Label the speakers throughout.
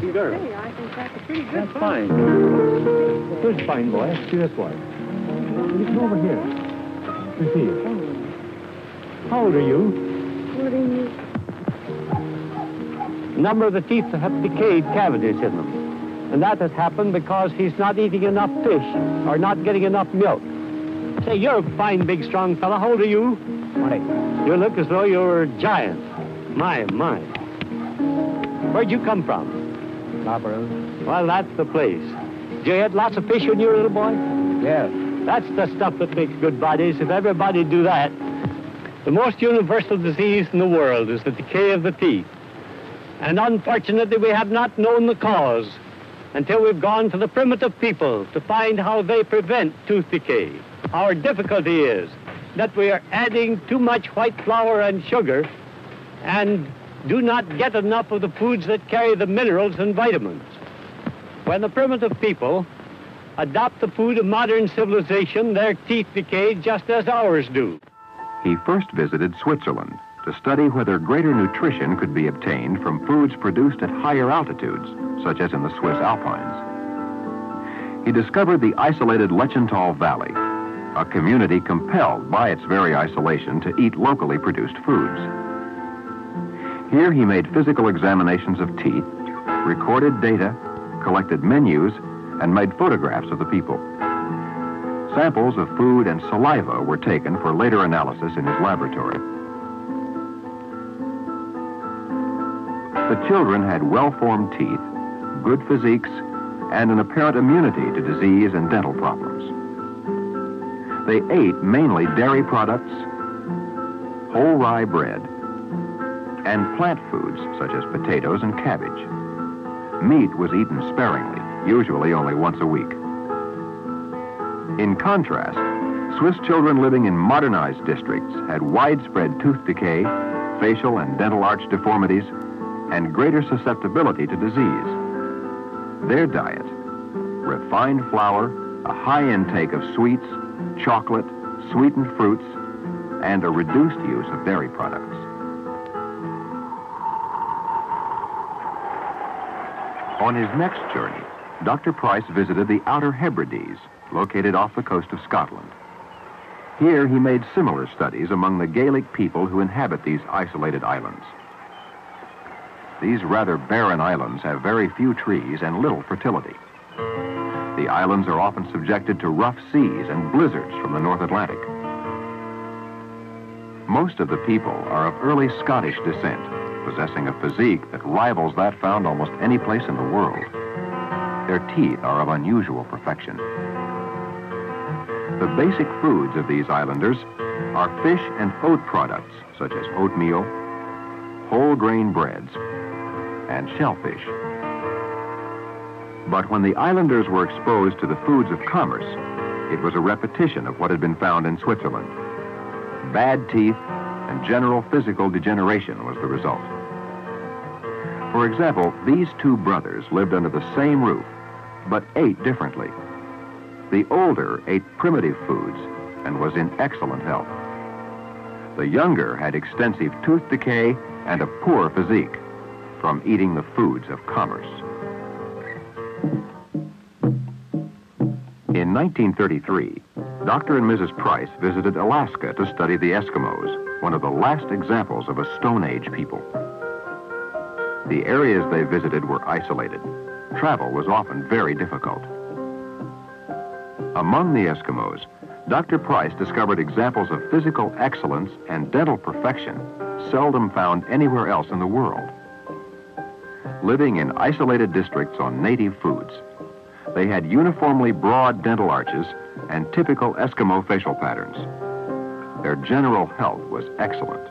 Speaker 1: Girl.
Speaker 2: Hey, I think that's a pretty good
Speaker 1: That's
Speaker 2: book.
Speaker 1: fine. Good, fine boy. See this way. You come over here. To see you. How old are you?
Speaker 2: 40.
Speaker 1: A number of the teeth have decayed cavities in them. And that has happened because he's not eating enough fish or not getting enough milk. Say, you're a fine, big, strong fella. How old are you?
Speaker 3: 20.
Speaker 1: You look as though you're a giant. My. Where'd you come from?
Speaker 3: Opera.
Speaker 1: Well, that's the place. Did you eat lots of fish when you were a little boy?
Speaker 3: Yes.
Speaker 1: That's the stuff that makes good bodies. If everybody do that, the most universal disease in the world is the decay of the teeth. And unfortunately, we have not known the cause until we've gone to the primitive people to find how they prevent tooth decay. Our difficulty is that we are adding too much white flour and sugar and do not get enough of the foods that carry the minerals and vitamins. When the primitive people adopt the food of modern civilization, their teeth decay just as ours do.
Speaker 4: He first visited Switzerland to study whether greater nutrition could be obtained from foods produced at higher altitudes, such as in the Swiss Alpines. He discovered the isolated Lechental Valley, a community compelled by its very isolation to eat locally produced foods. Here he made physical examinations of teeth, recorded data, collected menus, and made photographs of the people. Samples of food and saliva were taken for later analysis in his laboratory. The children had well-formed teeth, good physiques, and an apparent immunity to disease and dental problems. They ate mainly dairy products, whole rye bread, and plant foods such as potatoes and cabbage. Meat was eaten sparingly, usually only once a week. In contrast, Swiss children living in modernized districts had widespread tooth decay, facial and dental arch deformities, and greater susceptibility to disease. Their diet, refined flour, a high intake of sweets, chocolate, sweetened fruits, and a reduced use of dairy products. On his next journey, Dr. Price visited the Outer Hebrides, located off the coast of Scotland. Here he made similar studies among the Gaelic people who inhabit these isolated islands. These rather barren islands have very few trees and little fertility. The islands are often subjected to rough seas and blizzards from the North Atlantic. Most of the people are of early Scottish descent, possessing a physique that rivals that found almost any place in the world. Their teeth are of unusual perfection. The basic foods of these islanders are fish and oat products, such as oatmeal, whole grain breads, and shellfish. But when the islanders were exposed to the foods of commerce, it was a repetition of what had been found in Switzerland. Bad teeth and general physical degeneration was the result. For example, these two brothers lived under the same roof, but ate differently. The older ate primitive foods and was in excellent health. The younger had extensive tooth decay and a poor physique from eating the foods of commerce. In 1933, Dr. and Mrs. Price visited Alaska to study the Eskimos, one of the last examples of a Stone Age people. The areas they visited were isolated. Travel was often very difficult. Among the Eskimos, Dr. Price discovered examples of physical excellence and dental perfection seldom found anywhere else in the world. Living in isolated districts on native foods, they had uniformly broad dental arches and typical Eskimo facial patterns. Their general health was excellent.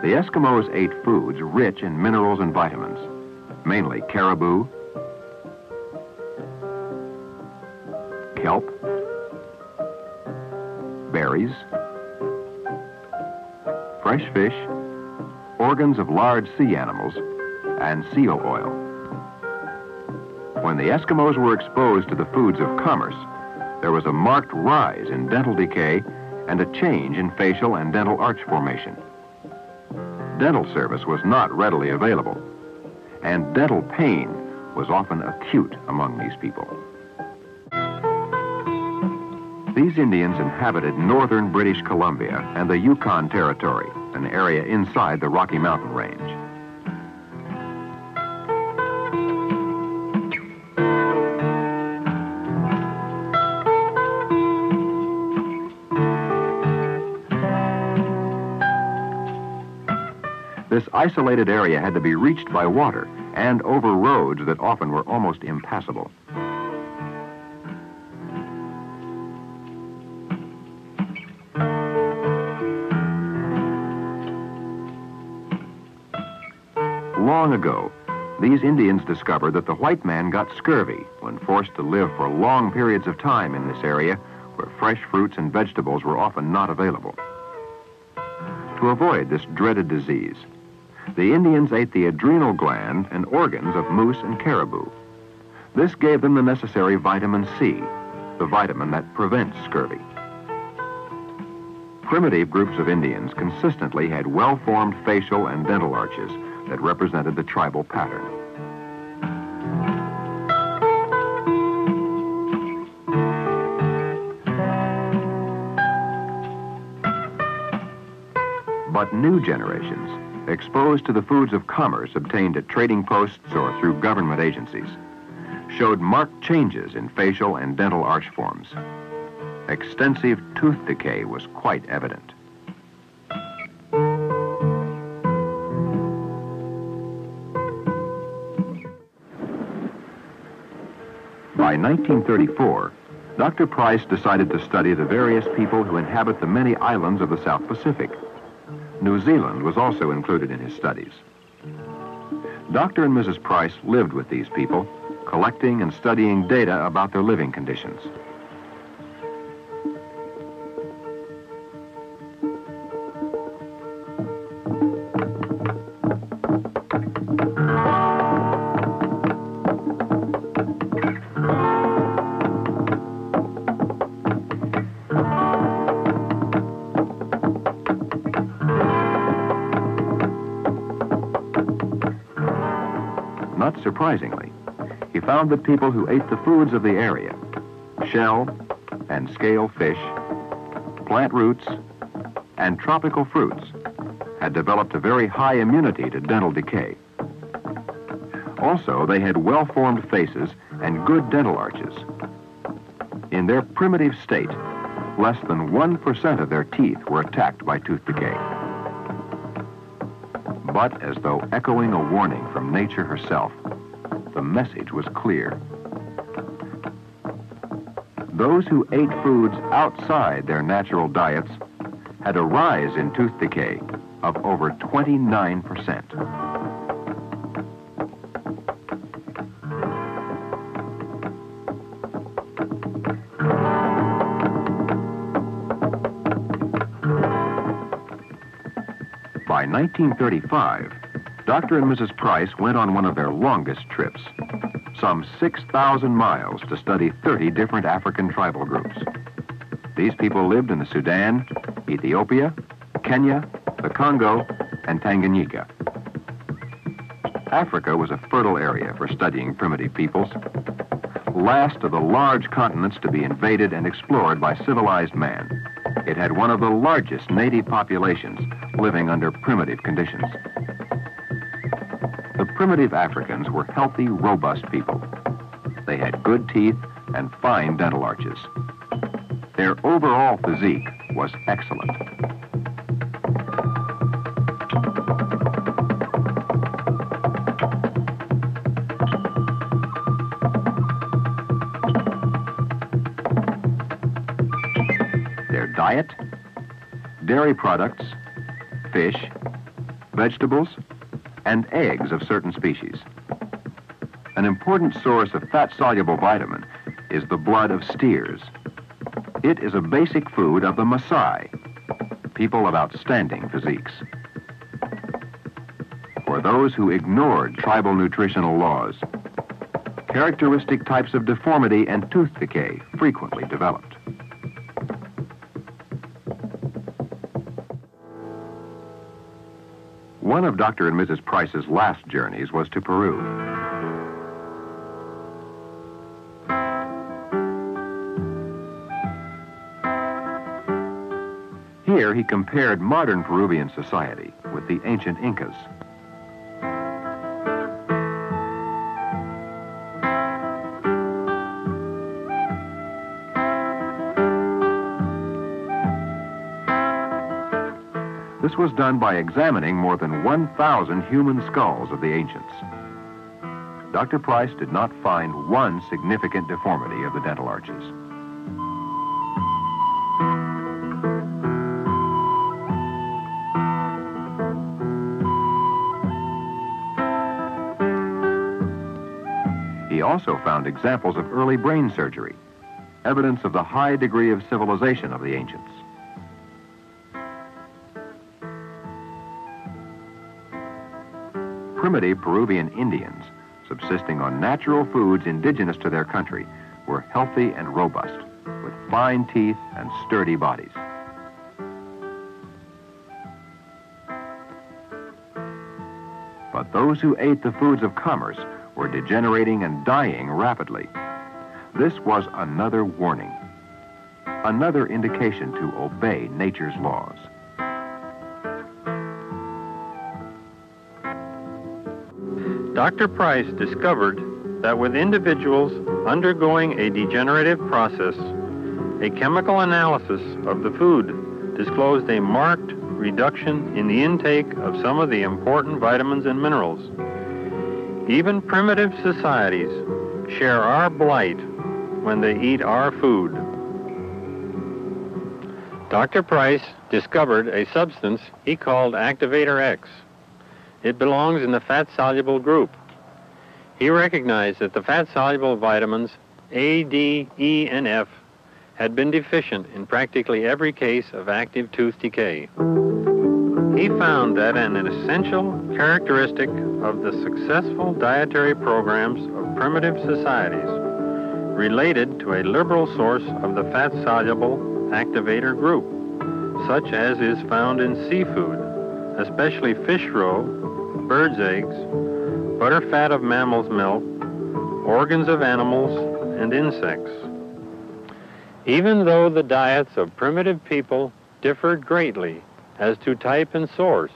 Speaker 4: The Eskimos ate foods rich in minerals and vitamins, mainly caribou, kelp, berries, fresh fish, organs of large sea animals, and seal oil. when the Eskimos were exposed to the foods of commerce, there was a marked rise in dental decay and a change in facial and dental arch formation. Dental service was not readily available, and dental pain was often acute among these people. These Indians inhabited northern British Columbia and the Yukon Territory, an area inside the Rocky Mountain Range. This isolated area had to be reached by water and over roads that often were almost impassable. Long ago, these Indians discovered that the white man got scurvy when forced to live for long periods of time in this area where fresh fruits and vegetables were often not available. To avoid this dreaded disease, the Indians ate the adrenal gland and organs of moose and caribou. This gave them the necessary vitamin C, the vitamin that prevents scurvy. Primitive groups of Indians consistently had well-formed facial and dental arches that represented the tribal pattern. But new generations, exposed to the foods of commerce obtained at trading posts or through government agencies, showed marked changes in facial and dental arch forms. Extensive tooth decay was quite evident. By 1934, Dr. Price decided to study the various people who inhabit the many islands of the South Pacific. New Zealand was also included in his studies. Dr. and Mrs. Price lived with these people, collecting and studying data about their living conditions. Not surprisingly, he found that people who ate the foods of the area, shell and scale fish, plant roots, and tropical fruits, had developed a very high immunity to dental decay. Also, they had well-formed faces and good dental arches. In their primitive state, less than 1% of their teeth were attacked by tooth decay. But as though echoing a warning from nature herself, the message was clear. Those who ate foods outside their natural diets had a rise in tooth decay of over 29%. By 1935, Dr. and Mrs. Price went on one of their longest trips, some 6,000 miles to study 30 different African tribal groups. These people lived in the Sudan, Ethiopia, Kenya, the Congo, and Tanganyika. Africa was a fertile area for studying primitive peoples, last of the large continents to be invaded and explored by civilized man. It had one of the largest native populations living under primitive conditions. The primitive Africans were healthy, robust people. They had good teeth and fine dental arches. Their overall physique was excellent. Their diet, dairy products, fish, vegetables, and eggs of certain species. An important source of fat-soluble vitamin is the blood of steers. It is a basic food of the Maasai, people of outstanding physiques. For those who ignored tribal nutritional laws, characteristic types of deformity and tooth decay frequently developed. One of Dr. and Mrs. Price's last journeys was to Peru. Here he compared modern Peruvian society with the ancient Incas. This was done by examining more than 1,000 human skulls of the ancients. Dr. Price did not find one significant deformity of the dental arches. He also found examples of early brain surgery, evidence of the high degree of civilization of the ancients. Primitive Peruvian Indians, subsisting on natural foods indigenous to their country, were healthy and robust, with fine teeth and sturdy bodies. But those who ate the foods of commerce were degenerating and dying rapidly. This was another warning, another indication to obey nature's laws.
Speaker 3: Dr. Price discovered that with individuals undergoing a degenerative process, a chemical analysis of the food disclosed a marked reduction in the intake of some of the important vitamins and minerals. Even primitive societies share our blight when they eat our food. Dr. Price discovered a substance he called Activator X. It belongs in the fat-soluble group. He recognized that the fat-soluble vitamins A, D, E, and F had been deficient in practically every case of active tooth decay. He found that an essential characteristic of the successful dietary programs of primitive societies related to a liberal source of the fat-soluble activator group, such as is found in seafood, especially fish roe, bird's eggs, butter fat of mammal's milk, organs of animals, and insects. Even though the diets of primitive people differed greatly as to type and source,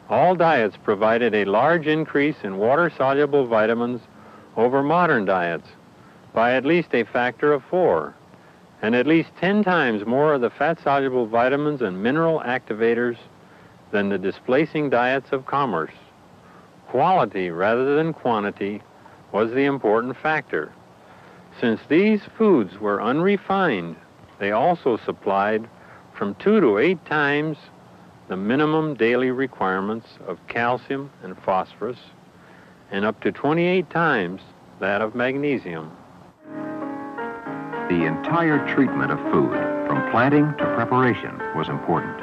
Speaker 3: all diets provided a large increase in water-soluble vitamins over modern diets by at least a factor of 4, and at least 10 times more of the fat-soluble vitamins and mineral activators than the displacing diets of commerce. Quality rather than quantity was the important factor. Since these foods were unrefined, they also supplied from 2 to 8 times the minimum daily requirements of calcium and phosphorus, and up to 28 times that of magnesium.
Speaker 4: The entire treatment of food, from planting to preparation, was important.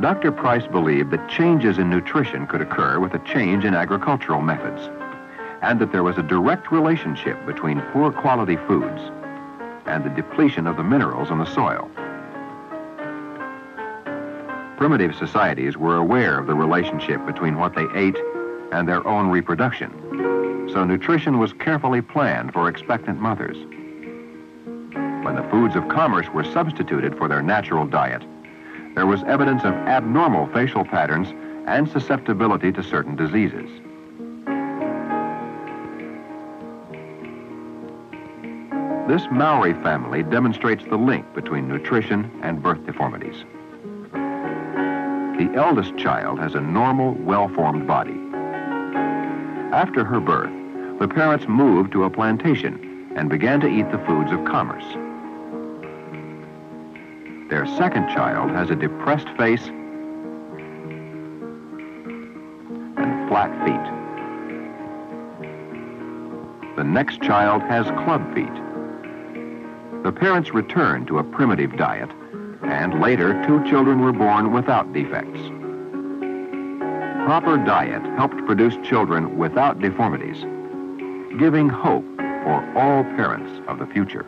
Speaker 4: Dr. Price believed that changes in nutrition could occur with a change in agricultural methods, and that there was a direct relationship between poor quality foods and the depletion of the minerals in the soil. Primitive societies were aware of the relationship between what they ate and their own reproduction, so nutrition was carefully planned for expectant mothers. When the foods of commerce were substituted for their natural diet, there was evidence of abnormal facial patterns and susceptibility to certain diseases. This Maori family demonstrates the link between nutrition and birth deformities. The eldest child has a normal, well-formed body. After her birth, the parents moved to a plantation and began to eat the foods of commerce. Their second child has a depressed face and flat feet. The next child has club feet. The parents returned to a primitive diet, and later 2 children were born without defects. Proper diet helped produce children without deformities, giving hope for all parents of the future.